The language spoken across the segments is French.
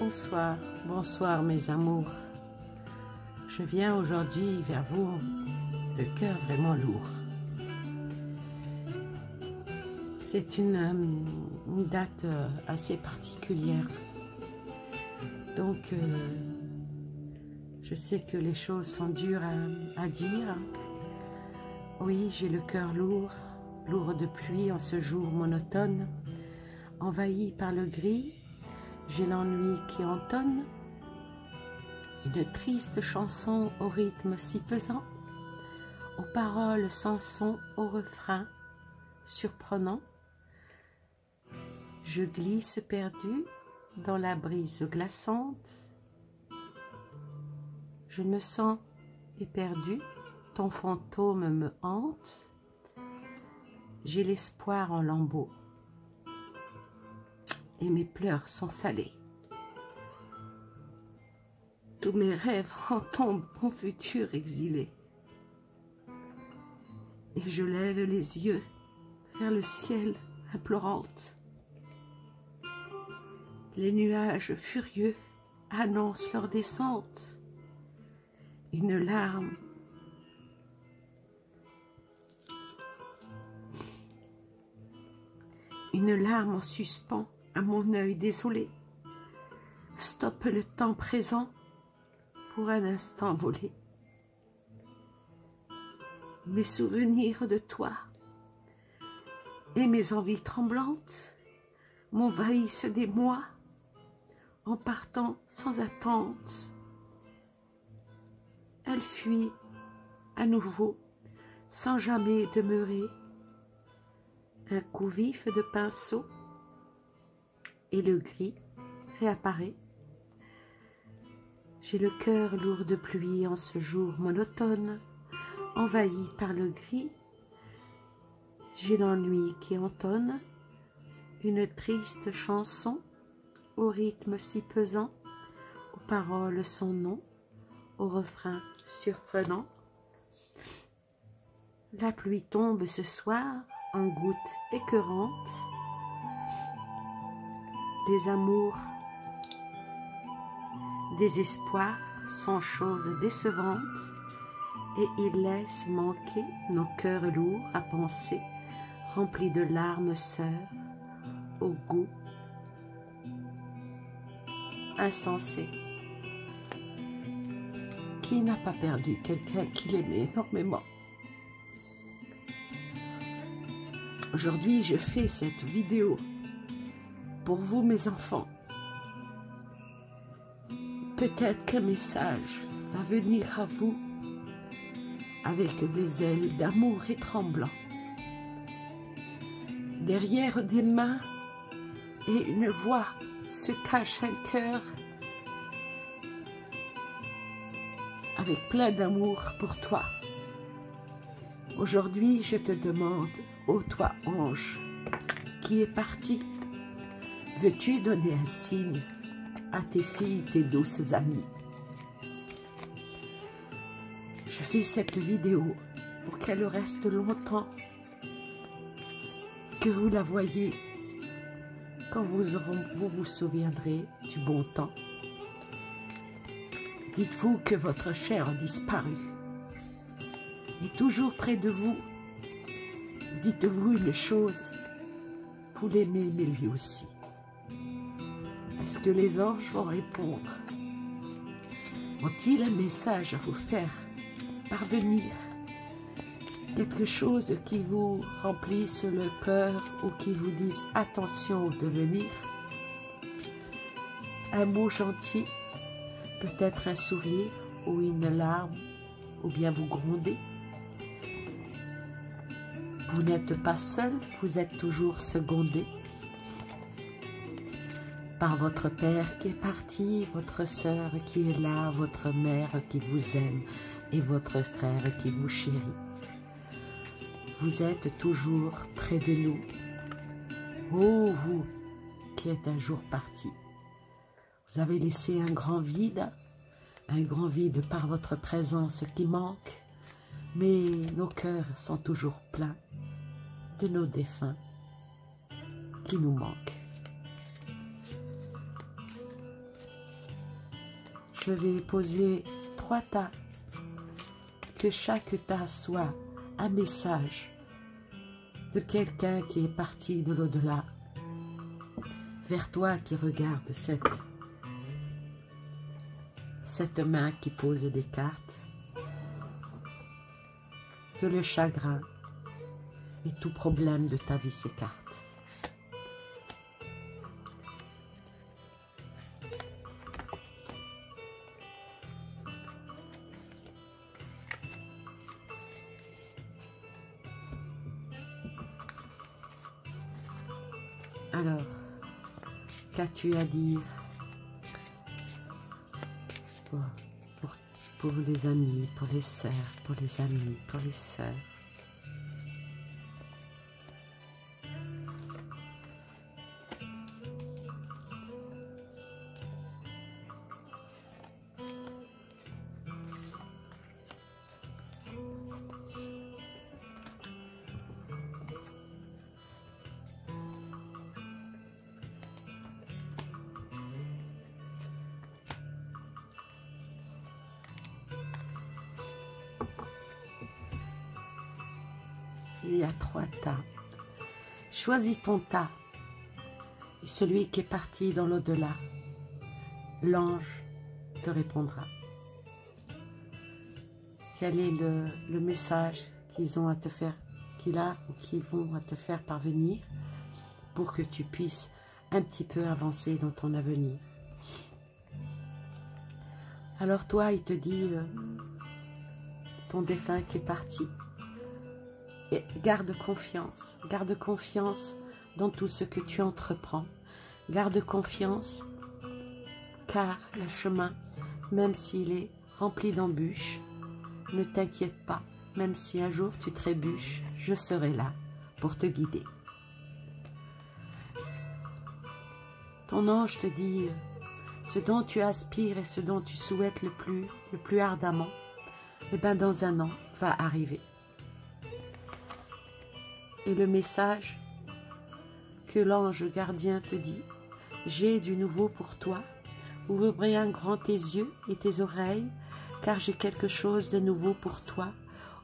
Bonsoir, bonsoir mes amours. Je viens aujourd'hui vers vous, le cœur vraiment lourd. C'est une date assez particulière. Donc, je sais que les choses sont dures à dire. Oui, j'ai le cœur lourd, lourd de pluie en ce jour monotone, envahi par le gris. J'ai l'ennui qui entonne, une triste chanson au rythme si pesant, aux paroles sans son, au refrain surprenant. Je glisse perdu dans la brise glaçante. Je me sens éperdu, ton fantôme me hante. J'ai l'espoir en lambeaux et mes pleurs sont salés. Tous mes rêves en tombent, mon futur exilé. Et je lève les yeux vers le ciel implorante. Les nuages furieux annoncent leur descente. Une larme en suspens à mon œil désolé stoppe le temps présent pour un instant volé. Mes souvenirs de toi et mes envies tremblantes m'envahissent des mois en partant sans attente. Elle fuit à nouveau sans jamais demeurer. Un coup vif de pinceau et le gris réapparaît. J'ai le cœur lourd de pluie en ce jour monotone, envahi par le gris. J'ai l'ennui qui entonne, une triste chanson au rythme si pesant, aux paroles sans nom, au refrain surprenant. La pluie tombe ce soir en gouttes écœurantes. Les amours, des espoirs sont choses décevantes et ils laissent manquer nos cœurs lourds à penser, remplis de larmes sœurs, au goût insensé. Qui n'a pas perdu quelqu'un qu'il aimait énormément? Aujourd'hui, je fais cette vidéo pour vous, mes enfants. Peut-être qu'un message va venir à vous avec des ailes d'amour et tremblant. Derrière des mains et une voix se cache un cœur avec plein d'amour pour toi. Aujourd'hui, je te demande, ô toi ange qui est parti, veux-tu donner un signe à tes filles, tes douces amies? Je fais cette vidéo pour qu'elle reste longtemps, que vous la voyez quand vous vous souviendrez du bon temps. Dites-vous que votre chair a disparu et toujours près de vous. Dites-vous une chose, vous l'aimez, mais lui aussi. Est-ce que les anges vont répondre? Ont-ils un message à vous faire parvenir? Quelque chose qui vous remplisse le cœur ou qui vous dise attention au devenir? Un mot gentil, peut-être un sourire ou une larme, ou bien vous grondez? Vous n'êtes pas seul, vous êtes toujours secondé par votre père qui est parti, votre sœur qui est là, votre mère qui vous aime et votre frère qui vous chérit. Vous êtes toujours près de nous. Oh, vous qui êtes un jour parti, vous avez laissé un grand vide par votre présence qui manque, mais nos cœurs sont toujours pleins de nos défunts qui nous manquent. je vais poser 3 tas. Que chaque tas soit un message de quelqu'un qui est parti de l'au-delà vers toi qui regarde cette main qui pose des cartes. Que le chagrin et tout problème de ta vie s'écarte. Alors, qu'as-tu à dire pour les amis, pour les sœurs, pour les amis, pour les sœurs? Il y a 3 tas. Choisis ton tas. Et celui qui est parti dans l'au-delà, l'ange te répondra. Quel est le message qu'ils ont à te faire, qu'il a ou qu'ils vont à te faire parvenir pour que tu puisses un petit peu avancer dans ton avenir. Alors toi, il te dit, ton défunt qui est parti, et garde confiance dans tout ce que tu entreprends. Garde confiance, car le chemin, même s'il est rempli d'embûches, ne t'inquiète pas, même si un jour tu trébuches, je serai là pour te guider. Ton ange te dit, ce dont tu aspires et ce dont tu souhaites le plus ardemment, eh bien dans un an, va arriver. Et le message que l'ange gardien te dit, j'ai du nouveau pour toi, ouvre bien grand tes yeux et tes oreilles, car j'ai quelque chose de nouveau pour toi.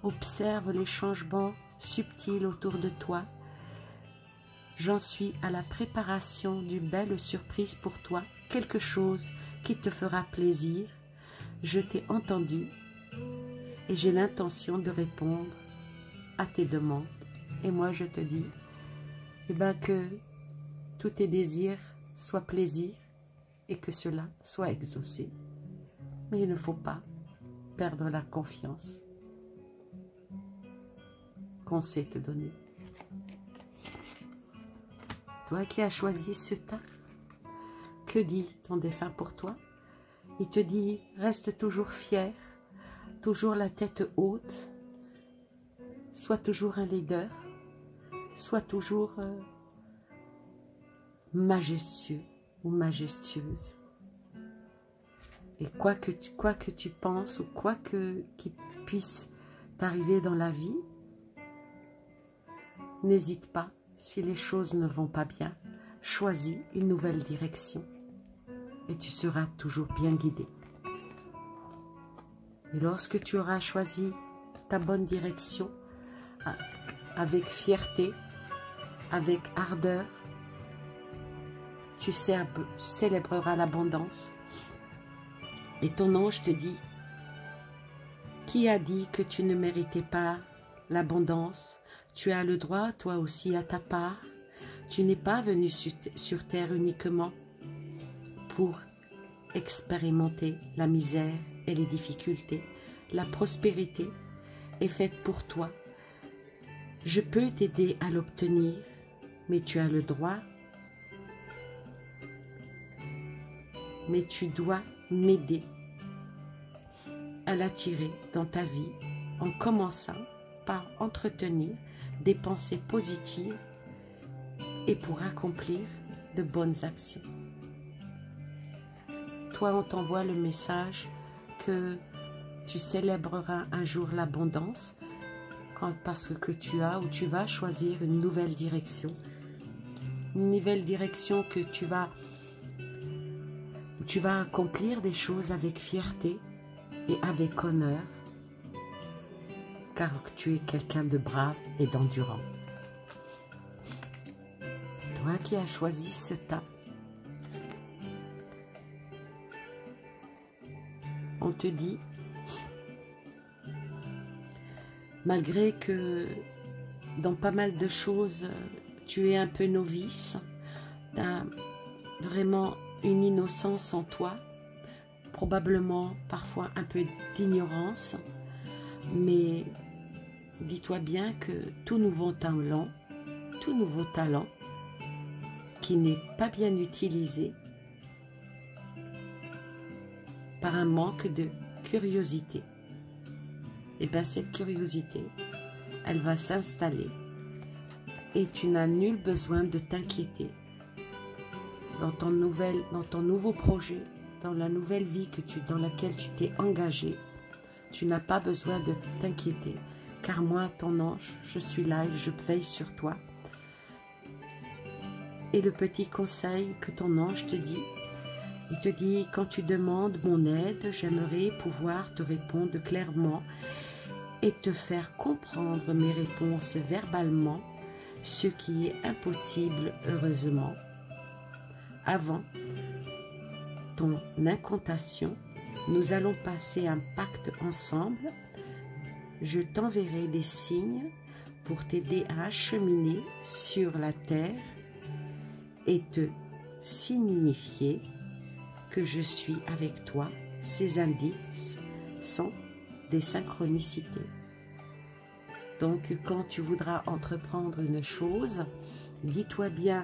Observe les changements subtils autour de toi. J'en suis à la préparation d'une belle surprise pour toi, quelque chose qui te fera plaisir. Je t'ai entendu et j'ai l'intention de répondre à tes demandes. Et moi je te dis, eh ben, que tous tes désirs soient plaisir et que cela soit exaucé. Mais il ne faut pas perdre la confiance qu'on sait te donner. Toi qui as choisi ce tas, que dit ton défunt pour toi? Il te dit, reste toujours fier, toujours la tête haute, sois toujours un leader, sois toujours majestueux ou majestueuse. Et quoi que tu penses ou quoi qui puisse t'arriver dans la vie, n'hésite pas, si les choses ne vont pas bien, choisis une nouvelle direction et tu seras toujours bien guidé. Et lorsque tu auras choisi ta bonne direction, avec fierté, avec ardeur, tu célébreras l'abondance. Et ton ange te dit, qui a dit que tu ne méritais pas l'abondance? Tu as le droit, toi aussi, à ta part. Tu n'es pas venu sur terre uniquement pour expérimenter la misère et les difficultés. La prospérité est faite pour toi. Je peux t'aider à l'obtenir, mais tu as le droit. Mais tu dois m'aider à l'attirer dans ta vie en commençant par entretenir des pensées positives et pour accomplir de bonnes actions. Toi, on t'envoie le message que tu célébreras un jour l'abondance parce que tu as ou tu vas choisir une nouvelle direction. Une nouvelle direction que tu Tu vas accomplir des choses avec fierté et avec honneur, car tu es quelqu'un de brave et d'endurant. Toi qui as choisi ce tas, on te dit, malgré que dans pas mal de choses, tu es un peu novice, tu as vraiment une innocence en toi, probablement parfois un peu d'ignorance, mais dis-toi bien que tout nouveau talent qui n'est pas bien utilisé par un manque de curiosité, et bien cette curiosité, elle va s'installer et tu n'as nul besoin de t'inquiéter dans ton nouveau projet, dans la nouvelle vie dans laquelle tu t'es engagé. Tu n'as pas besoin de t'inquiéter, car moi, ton ange, je suis là et je veille sur toi. Et le petit conseil que ton ange te dit, il te dit, quand tu demandes mon aide, j'aimerais pouvoir te répondre clairement et te faire comprendre mes réponses verbalement, ce qui est impossible heureusement. Avant ton incantation, nous allons passer un pacte ensemble. Je t'enverrai des signes pour t'aider à acheminer sur la terre et te signifier que je suis avec toi. Ces indices sont des synchronicités. Donc, quand tu voudras entreprendre une chose, dis-toi bien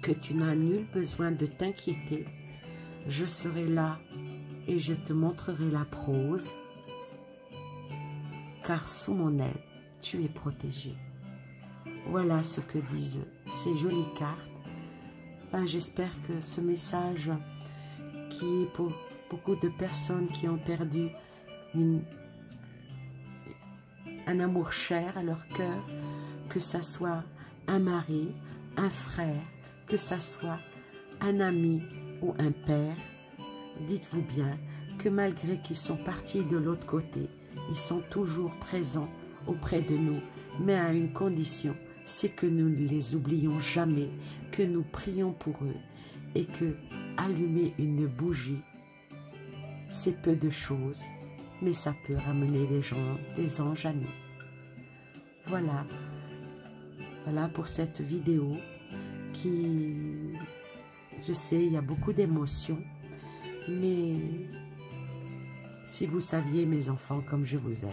que tu n'as nul besoin de t'inquiéter. Je serai là et je te montrerai la prose, car sous mon aile, tu es protégé. Voilà ce que disent ces jolies cartes. Ben, j'espère que ce message, qui est pour beaucoup de personnes qui ont perdu un amour cher à leur cœur, que ça soit un mari, un frère, que ça soit un ami ou un père, dites-vous bien que malgré qu'ils sont partis de l'autre côté, ils sont toujours présents auprès de nous, mais à une condition, c'est que nous ne les oublions jamais, que nous prions pour eux et que allumer une bougie, c'est peu de choses, mais ça peut ramener des anges à nous. Voilà pour cette vidéo qui, je sais, il y a beaucoup d'émotions, mais si vous saviez, mes enfants, comme je vous aime.